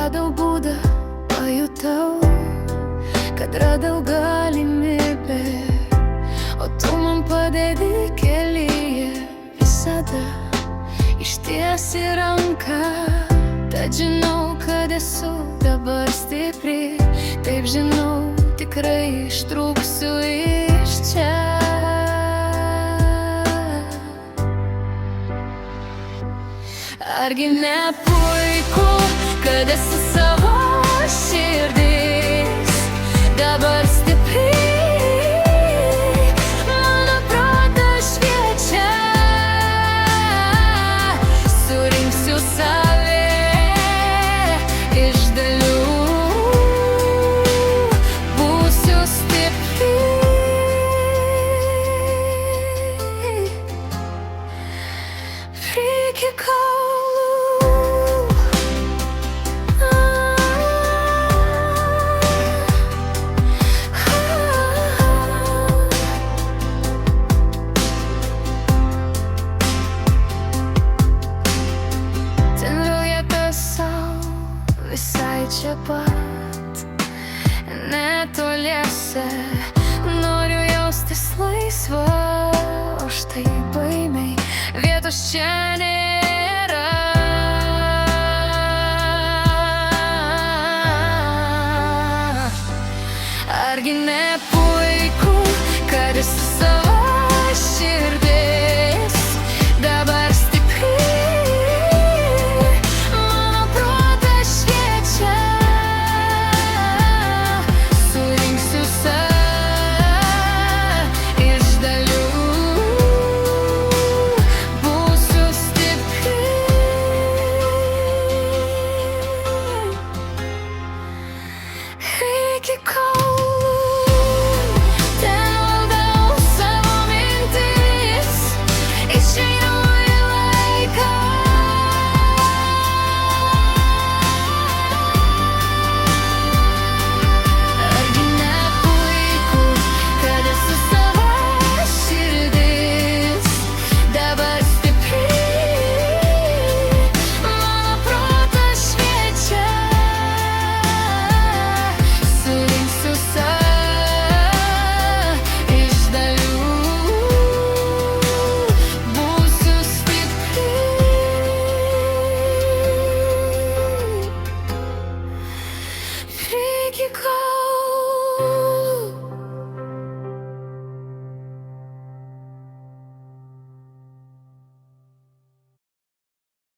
radau būdą, pajutau, kad radau galimybę, o tu man padedi kelyje visada. Ištiesi ranką, tad žinau, kad esu dabar stipri. Taip žinau, tikrai ištrūksiu iš čia. Argi ne puiku, kad esi savo širdis dabar stipri. Mano protas šviečia, surinksiu save iš dalių, būsiu stipri. Iki kaulų. Ten vieta sau visai čia pat, netoliese. Noriu jaustis laisva, o štai baimei vietos čia nėra. Argi ne puiku, kad esi savo širdis dabar stipri. Mano protas šviečia, surinksiu save iš dalių, būsiu stipri. Iki kaulų. Iki kaulų.